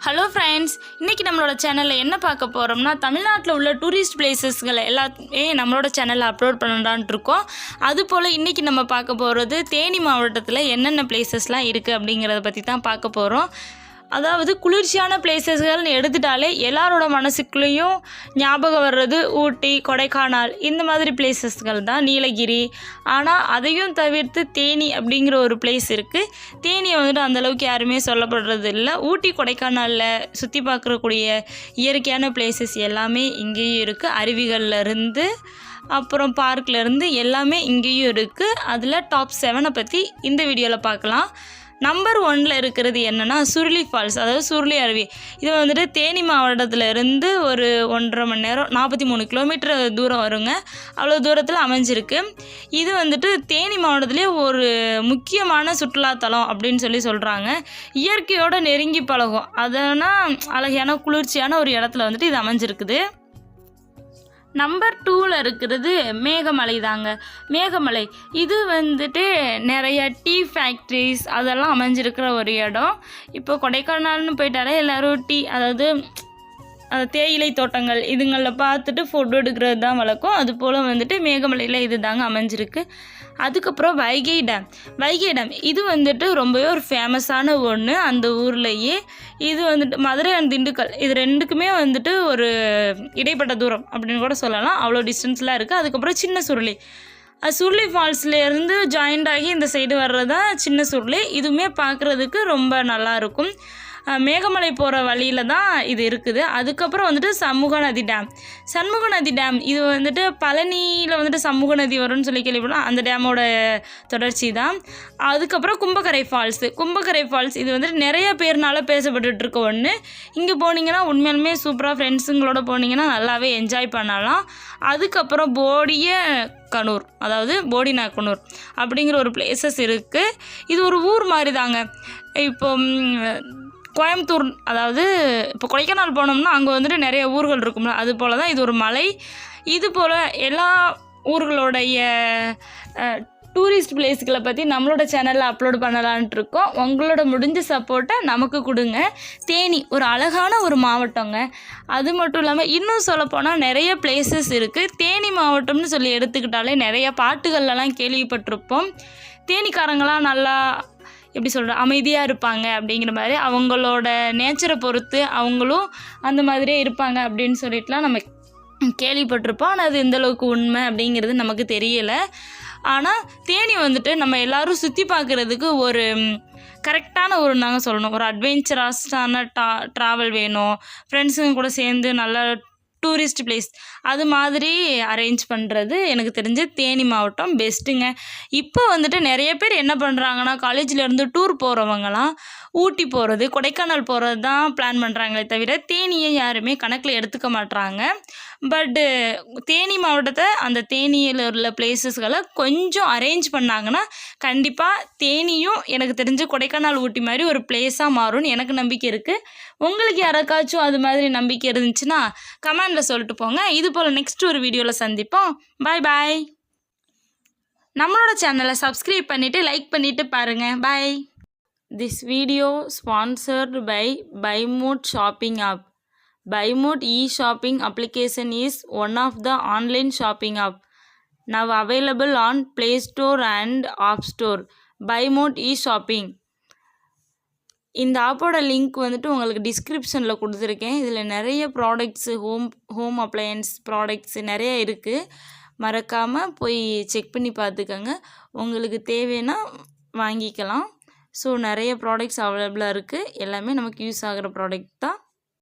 Hello friends, இன்றைக்கி நம்மளோட சேனலில் என்ன பார்க்க போகிறோம்னா, தமிழ்நாட்டில் உள்ள டூரிஸ்ட் பிளேசஸ்களை எல்லாமே நம்மளோட சேனலில் அப்லோட் பண்ணலான்ட்டு இருக்கோம். அதுபோல் இன்றைக்கி நம்ம பார்க்க போகிறது தேனி மாவட்டத்தில் என்னென்ன பிளேசஸ்லாம் இருக்குது அப்படிங்கிறத பற்றி தான் பார்க்க போகிறோம். அதாவது குளிர்ச்சியான பிளேசஸ்கள்னு எடுத்துட்டாலே எல்லாரோட மனசுக்குள்ளேயும் ஞாபகம் வர்றது ஊட்டி, கொடைக்கானல் இந்த மாதிரி பிளேசஸ்கள் தான், நீலகிரி. ஆனால் அதையும் தவிர்த்து தேனி அப்படிங்கிற ஒரு பிளேஸ் இருக்குது. தேனியை வந்துட்டு அந்தளவுக்கு யாருமே சொல்லப்படுறது இல்லை. ஊட்டி, கொடைக்கானலில் சுற்றி பார்க்கக்கூடிய இயற்கையான பிளேசஸ் எல்லாமே இங்கேயும் இருக்குது. அருவிகள்லேருந்து அப்புறம் பார்க்லேருந்து எல்லாமே இங்கேயும் இருக்குது. அதில் டாப் 7 பற்றி இந்த வீடியோவில் பார்க்கலாம். நம்பர் 1 இருக்கிறது என்னென்னா சுருளி ஃபால்ஸ், அதாவது சுருளி அருவி. இது வந்துட்டு தேனி மாவட்டத்தில் இருந்து ஒரு 1.5 மணி நேரம் 43 கிலோமீட்டர் தூரம் வருங்க. அவ்வளோ தூரத்தில் அமைஞ்சிருக்கு. இது வந்துட்டு தேனி மாவட்டத்திலே ஒரு முக்கியமான சுற்றுலாத்தலம் அப்படின்னு சொல்கிறாங்க. இயற்கையோடு நெருங்கி பழகும், அதனால் அழகான குளிர்ச்சியான ஒரு இடத்துல வந்துட்டு இது அமைஞ்சிருக்குது. நம்பர் 2 இருக்கிறது மேகமலை தாங்க. மேகமலை இது வந்துட்டு நிறைய டீ ஃபேக்ட்ரிஸ் அதெல்லாம் அமைஞ்சிருக்கிற ஒரு இடம். இப்போ கொடைக்கானல்னு போயிட்டாலே எல்லோரும் டீ, அதாவது தேயிலை தோட்டங்கள் இதுங்களில் பார்த்துட்டு ஃபோட்டோ எடுக்கிறது தான் வழக்கம். அதுபோல் வந்துட்டு மேகமலையில் இது தாங்க அமைஞ்சிருக்கு. அதுக்கப்புறம் வைகை டேம் இது வந்துட்டு ரொம்பவே ஒரு ஃபேமஸான ஒன்று அந்த ஊர்லேயே. இது வந்துட்டு மதுரை அண்ட் திண்டுக்கல் இது ரெண்டுக்குமே வந்துட்டு ஒரு இடைப்பட்ட தூரம் அப்படின்னு கூட சொல்லலாம். அவ்வளோ டிஸ்டன்ஸ்லாம் இருக்குது. அதுக்கப்புறம் சின்ன சுருளி ஃபால்ஸ்லேருந்து ஜாயிண்ட் ஆகி இந்த சைடு வர்றது தான் சின்ன சுருளி. இதுவுமே பார்க்குறதுக்கு ரொம்ப நல்லாயிருக்கும். மேகமலை போகிற வழியில் தான் இது இருக்குது. அதுக்கப்புறம் வந்துட்டு சண்முக நதி டேம் இது வந்துட்டு பழனியில் வந்துட்டு சண்முக நதி வரும்னு சொல்லி கேள்விப்படலாம். அந்த டேமோட தொடர்ச்சி தான். அதுக்கப்புறம் கும்பக்கரை ஃபால்ஸ் இது வந்துட்டு நிறைய பேர்னால பேசப்பட்டுட்டு இருக்க ஒன்று. இங்கே போனீங்கன்னா உண்மையாலுமே சூப்பராக ஃப்ரெண்ட்ஸுங்களோட போனீங்கன்னா நல்லாவே என்ஜாய் பண்ணலாம். அதுக்கப்புறம் போடிநாயக்கனூர், அதாவது போடிநாயக்கனூர் அப்படிங்கிற ஒரு பிளேசஸ் இருக்குது. இது ஒரு ஊர் மாதிரி தாங்க. இப்போ கோயம்புத்தூர், அதாவது இப்போ கொடைக்கானல் போனோம்னா அங்கே வந்துட்டு நிறைய ஊர்கள் இருக்கும்ல, அது போல் தான் இது ஒரு மலை. இது போல் எல்லா ஊர்களுடைய டூரிஸ்ட் பிளேஸ்களை பற்றி நம்மளோட சேனலில் அப்லோட் பண்ணலான்ட்டு இருக்கோம். உங்களோட முடிஞ்ச சப்போர்ட்டை நமக்கு கொடுங்க. தேனி ஒரு அழகான ஒரு மாவட்டங்க. அது மட்டும் இல்லாமல் இன்னும் சொல்லப்போனால் நிறைய பிளேசஸ் இருக்குது. தேனி மாவட்டம்னு சொல்லி எடுத்துக்கிட்டாலே நிறைய பாட்டுகள்லாம் கேள்விப்பட்டிருப்போம். தேனிக்காரங்களாம் நல்லா எப்படி சொல்கிற அமைதியாக இருப்பாங்க அப்படிங்கிற மாதிரி, அவங்களோட நேச்சரை பொறுத்து அவங்களும் அந்த மாதிரியே இருப்பாங்க அப்படின்னு சொல்லிட்டுலாம் நம்ம கேள்விப்பட்டிருப்போம். ஆனால் அது எந்தளவுக்கு உண்மை அப்படிங்கிறது நமக்கு தெரியலை. ஆனால் தேனி வந்துட்டு நம்ம எல்லோரும் சுற்றி பார்க்குறதுக்கு ஒரு கரெக்டான ஒரு நாங்கள் சொல்லணும், ஒரு அட்வென்ச்சரஸான ட்ராவல் வேணும். ஃப்ரெண்ட்ஸுங்க கூட சேர்ந்து நல்லா டூரிஸ்ட் பிளேஸ் அது மாதிரி அரேஞ்ச் பண்ணுறது எனக்கு தெரிஞ்ச தேனி மாவட்டம் பெஸ்ட்டுங்க. இப்போ வந்துட்டு நிறைய பேர் என்ன பண்ணுறாங்கன்னா, காலேஜிலேருந்து டூர் போகிறவங்களாம் ஊட்டி போகிறது, கொடைக்கானல் போகிறது தான் பிளான் பண்ணுறாங்களே தவிர தேனியை யாருமே கணக்கில் எடுத்துக்க மாட்டுறாங்க. பட்டு தேனி மாவட்டத்தை அந்த தேனியில் உள்ள பிளேசஸ்களை கொஞ்சம் அரேஞ்ச் பண்ணாங்கன்னா கண்டிப்பாக தேனியும் எனக்கு தெரிஞ்ச கொடைக்கானல், ஊட்டி மாதிரி ஒரு பிளேஸாக மாறும்னு எனக்கு நம்பிக்கை இருக்குது. உங்களுக்கு யாராக்காச்சும் அது மாதிரி நம்பிக்கை இருந்துச்சுன்னா கமெண்டில் சொல்லிட்டு போங்க. இது போல் நெக்ஸ்ட் ஒரு வீடியோவில் சந்திப்போம். பாய். நம்மளோட சேனலை சப்ஸ்கிரைப் பண்ணிவிட்டு லைக் பண்ணிவிட்டு பாருங்கள். பாய். This video sponsored by BuyMode shopping app. BuyMode e-shopping application is one of the online shopping app now available on Play Store and App Store. BuyMode e-shopping இந்த ஆப்போட லிங்க் வந்துட்டு உங்களுக்கு டிஸ்கிரிப்ஷனில் கொடுத்துருக்கேன். இதில் நிறைய ப்ராடக்ட்ஸு ஹோம் அப்ளையன்ஸ் ப்ராடக்ட்ஸு நிறைய இருக்குது. மறக்காமல் போய் செக் பண்ணி பார்த்துக்கோங்க. உங்களுக்கு தேவைன்னா வாங்கிக்கலாம். ஸோ நிறைய ப்ராடக்ட்ஸ் அவைலபிளாக இருக்குது. எல்லாமே நமக்கு யூஸ் ஆகிற ப்ராடக்ட் தான்.